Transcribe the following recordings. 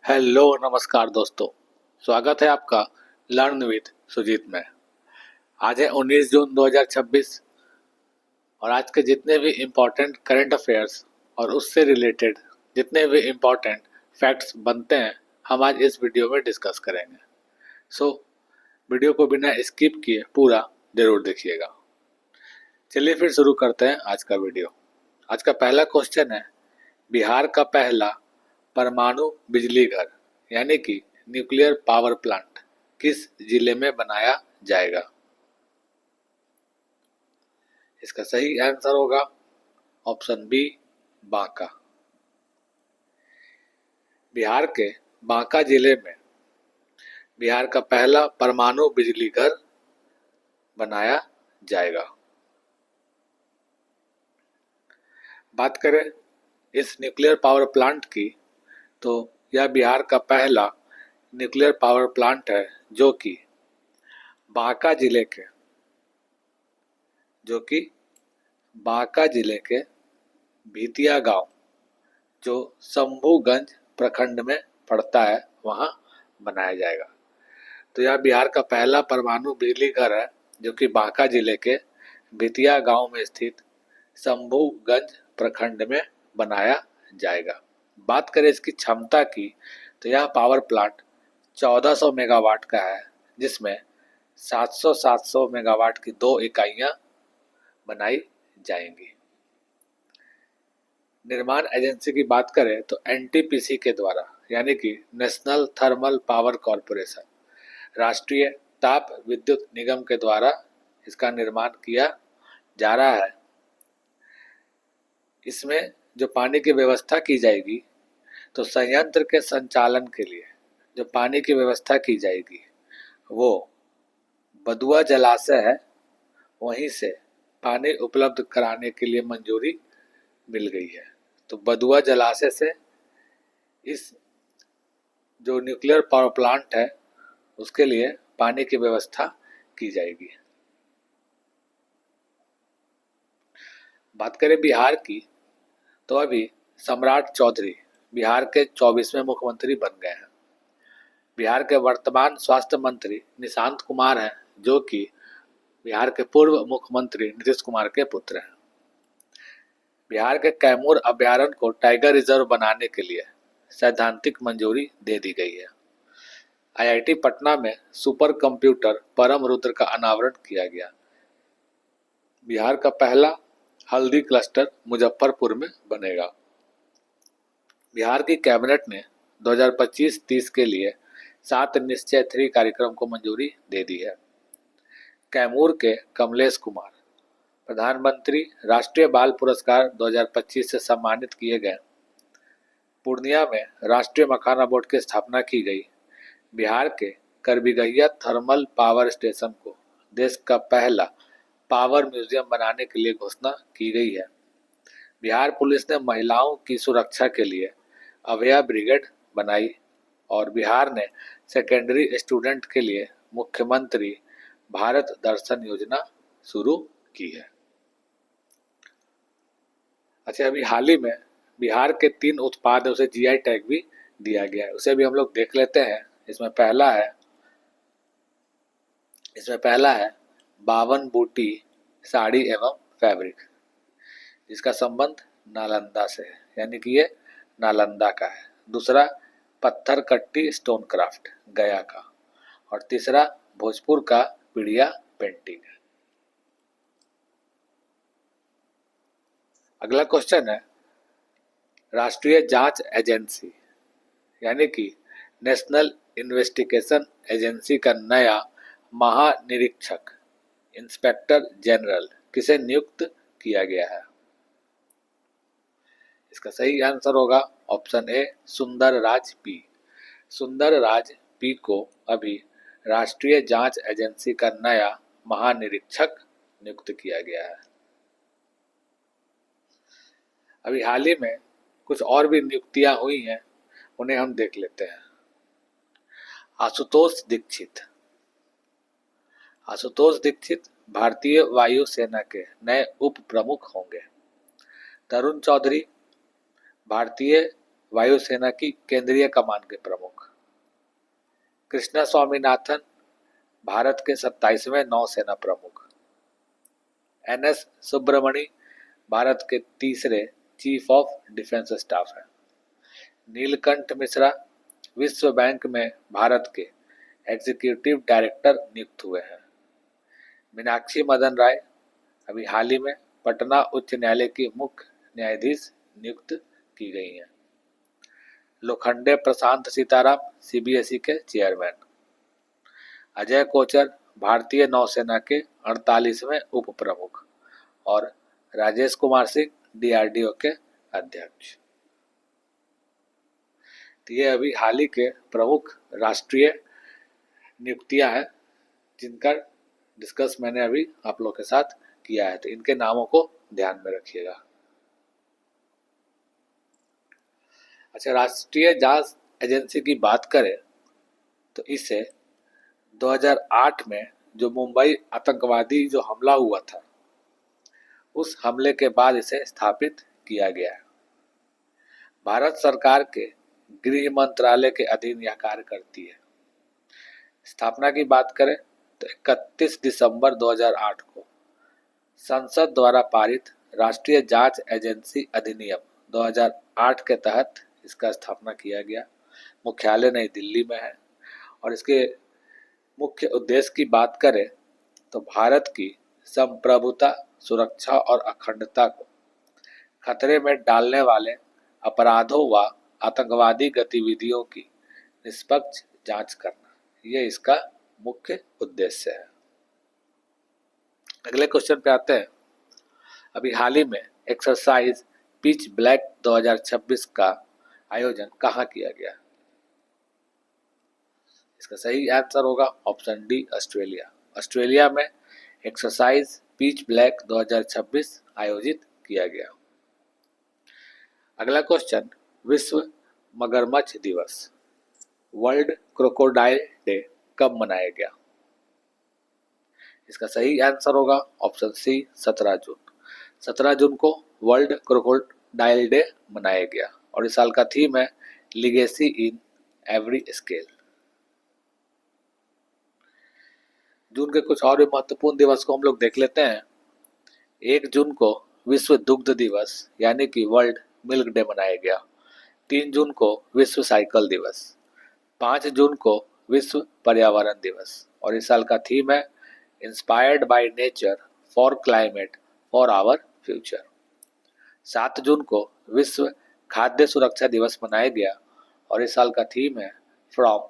Hello नमस्कार दोस्तों। स्वागत है आपका लर्न विद सुजीत में। आज है 19 जून 2026 और आज के जितने भी इम्पोर्टेंट करंट अफेयर्स और उससे रिलेटेड जितने भी इम्पोर्टेंट फैक्ट्स बनते हैं हम आज इस वीडियो में डिस्कस करेंगे। सो वीडियो को बिना स्किप किए पूरा जरूर देखिएगा। चलिए फिर शुरू करते हैं आज का वीडियो। आज का पहला क्वेश्चन है, बिहार का पहला परमाणु बिजली घर यानी कि न्यूक्लियर पावर प्लांट किस जिले में बनाया जाएगा? इसका सही आंसर होगा ऑप्शन बी, बांका। बिहार के बांका जिले में बिहार का पहला परमाणु बिजली घर बनाया जाएगा। बात करें इस न्यूक्लियर पावर प्लांट की तो यह बिहार का पहला न्यूक्लियर पावर प्लांट है जो कि बांका जिले के भीतिया गांव जो शंभूगंज प्रखंड में पड़ता है वहां बनाया जाएगा। तो यह बिहार का पहला परमाणु बिजली घर है जो कि बांका जिले के भीतिया गांव में स्थित शंभूगंज प्रखंड में बनाया जाएगा। बात करें इसकी क्षमता की तो यह पावर प्लांट 1400 मेगावाट का है जिसमें 700 मेगावाट की 2 इकाइयां बनाई जाएंगी। निर्माण एजेंसी की बात करें तो एनटीपीसी के द्वारा यानी कि नेशनल थर्मल पावर कॉरपोरेशन, राष्ट्रीय ताप विद्युत निगम के द्वारा इसका निर्माण किया जा रहा है। इसमें जो पानी की व्यवस्था की जाएगी तो संयंत्र के संचालन के लिए जो पानी की व्यवस्था की जाएगी वो बदुआ जलाशय है, वहीं से पानी उपलब्ध कराने के लिए मंजूरी मिल गई है। तो बदुआ जलाशय से इस जो न्यूक्लियर पावर प्लांट है उसके लिए पानी की व्यवस्था की जाएगी। बात करें बिहार की तो अभी सम्राट चौधरी बिहार के 24वें मुख्यमंत्री बन गए हैं। बिहार के वर्तमान स्वास्थ्य मंत्री निशांत कुमार हैं जो कि बिहार के पूर्व मुख्यमंत्री नीतीश कुमार के पुत्र हैं। बिहार के कैमूर अभयारण्य को टाइगर रिजर्व बनाने के लिए सैद्धांतिक मंजूरी दे दी गई है। आईआईटी पटना में सुपर कंप्यूटर परम रुद्र का अनावरण किया गया। बिहार का पहला हल्दी क्लस्टर मुजफ्फरपुर में बनेगा। बिहार की कैबिनेट ने 2025-30 के लिए 7 निश्चय 3 कार्यक्रम को मंजूरी दे दी है। कैमूर के कमलेश कुमार प्रधानमंत्री राष्ट्रीय बाल पुरस्कार 2025 से सम्मानित किए गए। पूर्णिया में राष्ट्रीय मखाना बोर्ड की स्थापना की गई। बिहार के करबिगहिया थर्मल पावर स्टेशन को देश का पहला पावर म्यूजियम बनाने के लिए घोषणा की गई है। बिहार पुलिस ने महिलाओं की सुरक्षा के लिए अभया ब्रिगेड बनाई और बिहार ने सेकेंडरी स्टूडेंट के लिए मुख्यमंत्री भारत दर्शन योजना शुरू की है। अच्छा, अभी हाल ही में बिहार के 3 उत्पाद है उसे जीआई टैग भी दिया गया है, उसे भी हम लोग देख लेते हैं। इसमें पहला है 52 बूटी साड़ी एवं फैब्रिक, जिसका संबंध नालंदा से है यानी कि ये नालंदा का है। दूसरा पत्थर कट्टी स्टोन क्राफ्ट गया का, और तीसरा भोजपुर का पीड़िया पेंटिंग है। अगला क्वेश्चन है, राष्ट्रीय जांच एजेंसी यानी कि नेशनल इन्वेस्टिगेशन एजेंसी का नया महानिरीक्षक इंस्पेक्टर जनरल किसे नियुक्त किया गया है? इसका सही आंसर होगा ऑप्शन ए, सुंदर राज पी। सुंदर राज पी को अभी राष्ट्रीय जांच एजेंसी का नया महानिरीक्षक नियुक्त किया गया है। अभी हाल ही में कुछ और भी नियुक्तियां हुई हैं, उन्हें हम देख लेते हैं। आशुतोष दीक्षित भारतीय वायुसेना के नए उप प्रमुख होंगे। तरुण चौधरी भारतीय वायुसेना की केंद्रीय कमान के प्रमुख। कृष्णा स्वामीनाथन भारत के 27वें नौसेना प्रमुख। एनएस सुब्रमणी भारत के तीसरे चीफ ऑफ डिफेंस स्टाफ हैं। नीलकंठ मिश्रा विश्व बैंक में भारत के एग्जीक्यूटिव डायरेक्टर नियुक्त हुए हैं। मीनाक्षी मदन राय अभी हाल ही में पटना उच्च न्यायालय की मुख्य न्यायाधीश नियुक्त की गई हैं। लोखंडे प्रशांत सीताराम सीबीएसई के चेयरमैन। अजय कोचर भारतीय नौसेना के 48वें उप प्रमुख और राजेश कुमार सिंह डीआरडीओ के अध्यक्ष। तो ये अभी हाल ही के प्रमुख राष्ट्रीय नियुक्तियां हैं जिनका डिस्कस मैंने अभी आप लोग के साथ किया है, तो इनके नामों को ध्यान में रखिएगा। अच्छा, राष्ट्रीय जांच एजेंसी की बात करें तो इसे 2008 में जो मुंबई आतंकवादी जो हमला हुआ था उस हमले के बाद इसे स्थापित किया गया है। भारत सरकार के गृह मंत्रालय के अधीन यह कार्य करती है। स्थापना की बात करें तो 31 दिसंबर 2008 को संसद द्वारा पारित राष्ट्रीय जांच एजेंसी अधिनियम 2008 के तहत इसका स्थापना किया गया। मुख्यालय नई दिल्ली में है और इसके मुख्य उद्देश्य की बात करें तो भारत की संप्रभुता, सुरक्षा और अखंडता को खतरे में डालने वाले अपराधों व आतंकवादी गतिविधियों की निष्पक्ष जांच करना, ये इसका मुख्य उद्देश्य है। अगले क्वेश्चन पे आते हैं। अभी हाल ही में एक्सरसाइज पिच ब्लैक 2026 का आयोजन कहाँ किया गया? इसका सही आंसर होगा ऑप्शन डी, ऑस्ट्रेलिया। ऑस्ट्रेलिया में एक्सरसाइज पिच ब्लैक 2026 आयोजित किया गया। अगला क्वेश्चन, विश्व मगरमच्छ दिवस वर्ल्ड क्रोकोडाइल डे कब मनाया गया? इसका सही आंसर होगा ऑप्शन सी, 17 जून। 17 जून को वर्ल्ड क्रोकोडाइल डे मनाया गया और इस साल का थीम है लिगेसी इन एवरी स्केल। जून के कुछ और भी महत्वपूर्ण दिवस को हम लोग देख लेते हैं। 1 जून को विश्व दुग्ध दिवस यानी कि वर्ल्ड मिल्क डे मनाया गया। 3 जून को विश्व साइकिल दिवस। 5 जून को विश्व पर्यावरण दिवस और इस साल का थीम है inspired by nature for climate for our future. 7 जून को विश्व खाद्य सुरक्षा दिवस मनाया गया और इस साल का थीम है from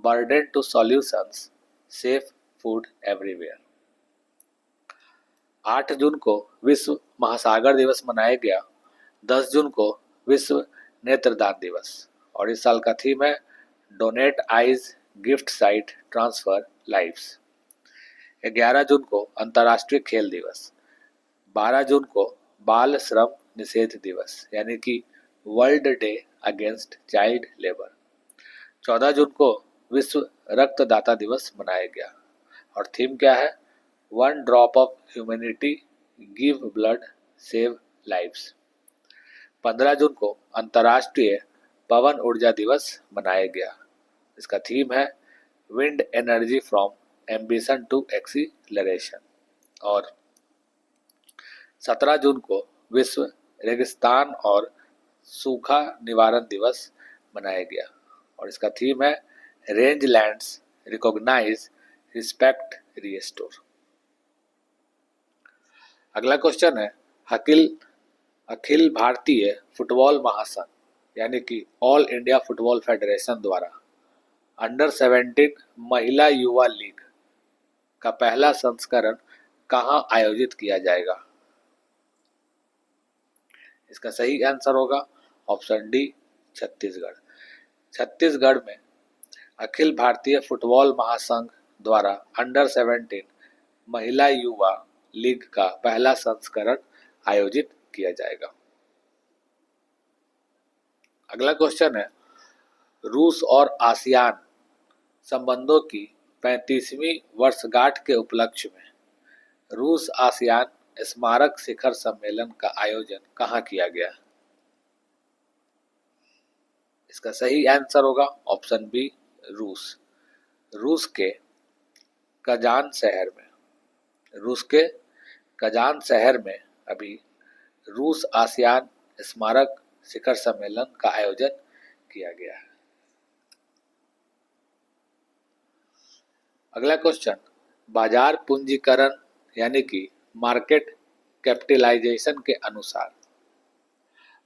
burden to solutions safe food everywhere. 8 जून को विश्व महासागर दिवस मनाया गया। 10 जून को विश्व नेत्रदान दिवस और इस साल का थीम है donate eyes gift site transfer lives. 11 जून को अंतर्राष्ट्रीय खेल दिवस। 12 जून को बाल श्रम निषेध दिवस यानी कि world day against child labour. 14 जून को विश्व रक्तदाता दिवस मनाया गया और थीम क्या है? 1 drop of humanity give blood save lives. 15 जून को अंतर्राष्ट्रीय पवन ऊर्जा दिवस मनाया गया। इसका थीम है wind energy from ambition to acceleration. और 17 जून को विश्व रेगिस्तान और सूखा निवारण दिवस मनाया गया और इसका थीम है rangelands recognise respect restore. अगला क्वेश्चन है अखिल भारतीय फुटबॉल महासंघ यानी कि ऑल इंडिया फुटबॉल फेडरेशन द्वारा अंडर 17 महिला युवा लीग का पहला संस्करण कहां आयोजित किया जाएगा? इसका सही आंसर होगा ऑप्शन डी, छत्तीसगढ़। छत्तीसगढ़ में अखिल भारतीय फुटबॉल महासंघ द्वारा अंडर 17 महिला युवा लीग का पहला संस्करण आयोजित किया जाएगा। अगला क्वेश्चन है रूस और आसियान संबंधों की 35वीं वर्षगांठ के उपलक्ष्य में रूस आसियान स्मारक शिखर सम्मेलन का आयोजन कहाँ किया गया? इसका सही आंसर होगा ऑप्शन बी रूस। रूस के कजान शहर में रूस के कजान शहर में अभी रूस आसियान स्मारक शिखर सम्मेलन का आयोजन किया गया है। अगला क्वेश्चन, बाजार पूंजीकरण यानी कि मार्केट कैपिटलाइजेशन के अनुसार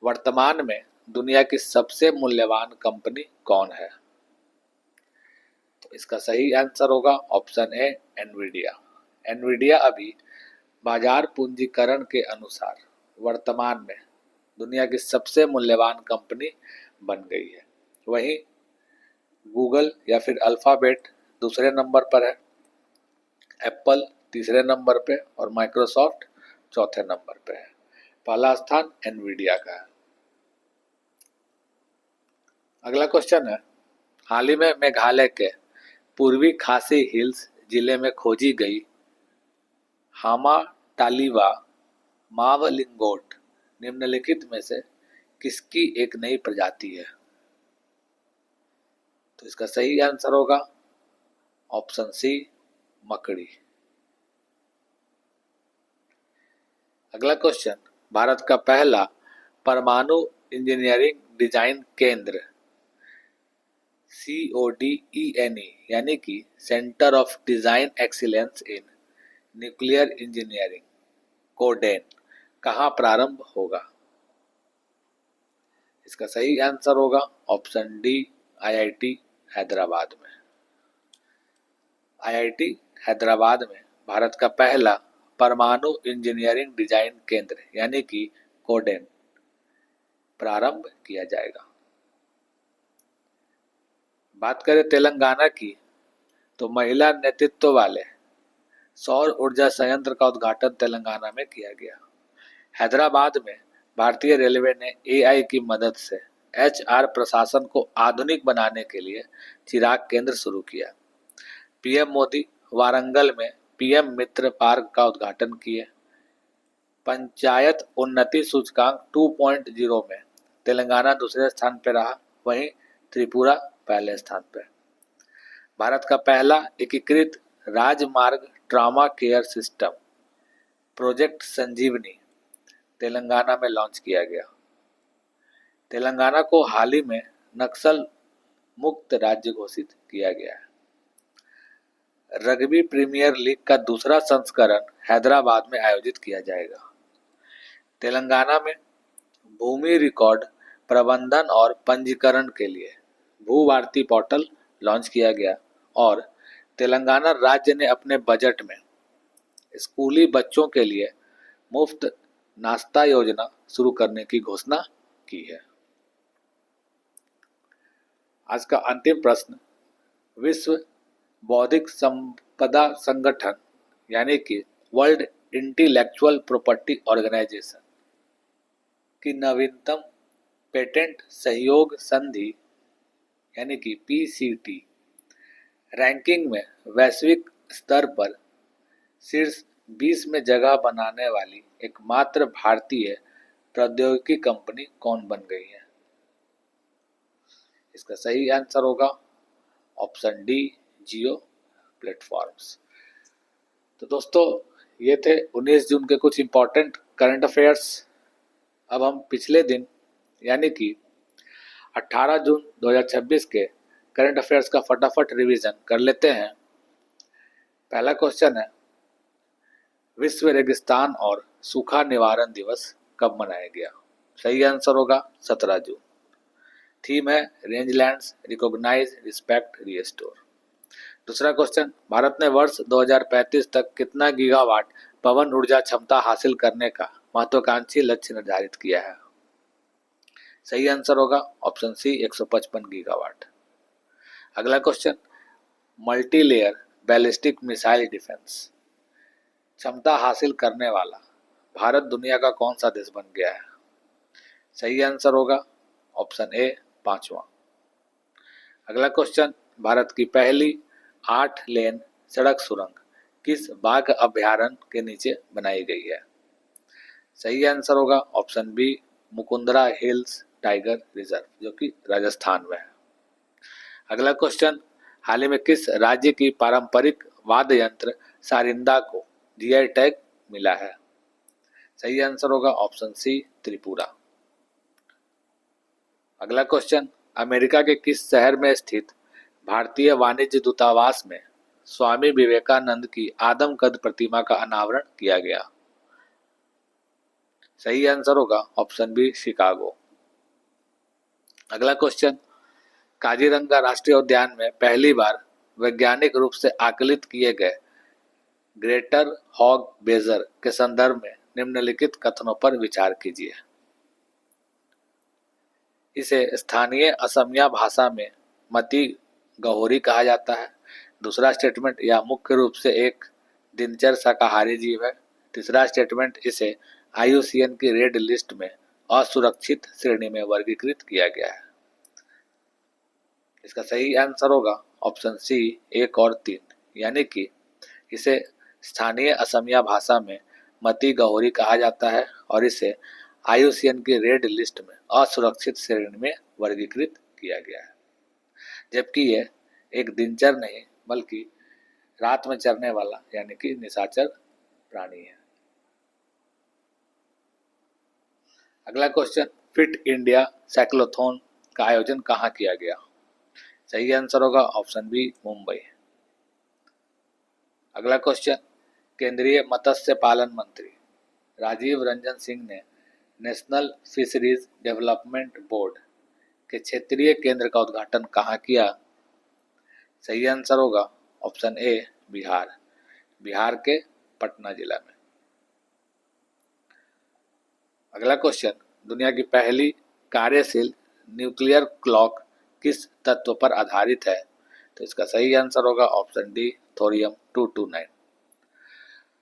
वर्तमान में दुनिया की सबसे मूल्यवान कंपनी कौन है? तो इसका सही आंसर होगा ऑप्शन ए एनवीडिया। एनवीडिया अभी बाजार पूंजीकरण के अनुसार वर्तमान में दुनिया की सबसे मूल्यवान कंपनी बन गई है। वहीं गूगल या फिर अल्फाबेट दूसरे नंबर पर है, एप्पल तीसरे नंबर पे और माइक्रोसॉफ्ट चौथे नंबर पे है। पहला स्थान एनवीडिया का है। अगला क्वेश्चन है, हाल ही में मेघालय के पूर्वी खासी हिल्स जिले में खोजी गई हामा टालीवा मावलिंगोट निम्नलिखित में से किसकी एक नई प्रजाति है? तो इसका सही आंसर होगा ऑप्शन सी मकड़ी। अगला क्वेश्चन, भारत का पहला परमाणु इंजीनियरिंग डिजाइन केंद्र CODENE यानी कि centre of design excellence in nuclear engineering codeine कहाँ प्रारंभ होगा? इसका सही आंसर होगा ऑप्शन डी IIT हैदराबाद में। IIT हैदराबाद में भारत का पहला परमाणु इंजीनियरिंग डिजाइन केंद्र यानी कि कोडेन प्रारंभ किया जाएगा। बात करें तेलंगाना की, तो महिला नेतृत्व वाले सौर ऊर्जा संयंत्र का उद्घाटन तेलंगाना में किया गया। हैदराबाद में भारतीय रेलवे ने AI की मदद से HR प्रशासन को आधुनिक बनाने के लिए चिराग केंद्र शुरू किया। PM मोदी वारंगल में PM मित्र पार्क का उद्घाटन किए। पंचायत उन्नति सूचकांक 2.0 में तेलंगाना दूसरे स्थान पर रहा, वहीं त्रिपुरा पहले स्थान पर। भारत का पहला एकीकृत राजमार्ग ट्रॉमा केयर सिस्टम प्रोजेक्ट संजीवनी तेलंगाना में लॉन्च किया गया। तेलंगाना को हाल ही में नक्सल मुक्त राज्य घोषित किया गया है। रग्बी प्रीमियर लीग का दूसरा संस्करण हैदराबाद में आयोजित किया जाएगा। तेलंगाना में भूमि रिकॉर्ड प्रबंधन और पंजीकरण के लिए भू भारती पोर्टल लॉन्च किया गया और तेलंगाना राज्य ने अपने बजट में स्कूली बच्चों के लिए मुफ्त नाश्ता योजना शुरू करने की घोषणा की है। आज का अंतिम प्रश्न, विश्व बौद्धिक संपदा संगठन यानी कि वर्ल्ड इंटेलेक्चुअल प्रॉपर्टी ऑर्गेनाइजेशन की नवीनतम पेटेंट सहयोग संधि यानी कि PCT रैंकिंग में वैश्विक स्तर पर शीर्ष 20 में जगह बनाने वाली एकमात्र भारतीय प्रौद्योगिकी कंपनी कौन बन गई है? इसका सही आंसर होगा ऑप्शन डी जियो प्लेटफॉर्म्स। तो दोस्तों, ये थे 19 जून के कुछ इंपॉर्टेंट करंट अफेयर्स। अब हम पिछले दिन यानी कि 18 जून 2026 के करंट अफेयर्स का फटाफट रिवीजन कर लेते हैं। पहला क्वेश्चन है, विश्व रेगिस्तान और सूखा निवारण दिवस कब मनाया गया? सही आंसर होगा 17 जून। थीम है रेंजलैंड्स रिकॉग्नाइज रिस्पेक्ट रिस्टोर। दूसरा क्वेश्चन, भारत ने वर्ष 2035 तक कितना गीगावाट पवन ऊर्जा क्षमता हासिल करने का महत्वाकांक्षी लक्ष्य निर्धारित किया है? सही आंसर होगा ऑप्शन सी 155 गीगावाट। अगला question, multi layer ballistic missile defence क्षमता हासिल करने वाला भारत दुनिया का कौन सा देश बन गया है? सही आंसर होगा ऑप्शन ए 5वां। अगला क्वेश्चन, भारत की पहली 8 लेन सड़क सुरंग किस बाघ अभयारण्य के नीचे बनाई गई है? सही आंसर होगा option B Mukundra Hills Tiger Reserve, जो कि राजस्थान में है। अगला क्वेश्चन, हाल ही में किस राज्य की पारंपरिक वाद्य यंत्र सारिंदा को जीआई टैग मिला है? सही आंसर होगा ऑप्शन सी, त्रिपुरा। अगला क्वेश्चन, अमेरिका के किस शहर में स्थित भारतीय वाणिज्य दूतावास में स्वामी विवेकानंद की आदमकद प्रतिमा का अनावरण किया गया? सही आंसर होगा ऑप्शन बी, शिकागो। अगला क्वेश्चन, काजीरंगा राष्ट्रीय उद्यान में पहली बार वैज्ञानिक रूप से आकलित किए गए ग्रेटर हॉग बेजर के संदर्भ में निम्नलिखित कथनों पर विचार कीजिए। इसे स्थानीय असमिया भाषा में मती गहोरी कहा जाता है। दूसरा स्टेटमेंट, यह मुख्य रूप से एक दिनचर शाकाहारी जीव है। तीसरा स्टेटमेंट, इसे IUCN की रेड लिस्ट में असुरक्षित श्रेणी में वर्गीकृत किया गया है। इसका सही आंसर होगा ऑप्शन सी, 1 और 3, यानी कि इसे स्थानीय असमिया भाषा में मती गहोरी कहा जाता है और इसे IUCN की रेड लिस्ट में असुरक्षित श्रेणी में वर्गीकृत किया गया है। जबकि यह एक दिनचर नहीं बल्कि रात में चरने वाला यानी कि निशाचर प्राणी है। अगला क्वेश्चन, फिट इंडिया साइक्लोथॉन का आयोजन कहाँ किया गया? सही आंसर होगा ऑप्शन बी, मुंबई। अगला क्वेश्चन, केंद्रीय मत्स्य पालन मंत्री राजीव रंजन सिंह ने नेशनल फिशरीज डेवलपमेंट बोर्ड के क्षेत्रीय केंद्र का उद्घाटन कहाँ किया? सही आंसर होगा ऑप्शन ए, बिहार। बिहार के पटना जिला में। अगला क्वेश्चन, दुनिया की पहली कार्यशील न्यूक्लियर क्लॉक किस तत्व पर आधारित है? तो इसका सही आंसर होगा ऑप्शन डी, थोरियम 229।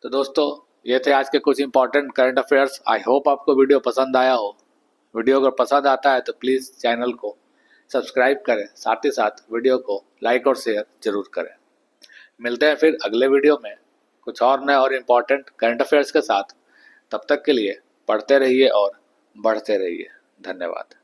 तो दोस्तों, ये थे आज के कुछ important current affairs. I hope आपको वीडियो पसंद आया हो। वीडियो अगर पसंद आता है तो प्लीज़ चैनल को सब्सक्राइब करें, साथ ही साथ वीडियो को लाइक और शेयर जरूर करें। मिलते हैं फिर अगले वीडियो में कुछ और नए और इम्पॉर्टेंट करंट अफेयर्स के साथ। तब तक के लिए पढ़ते रहिए और बढ़ते रहिए। धन्यवाद।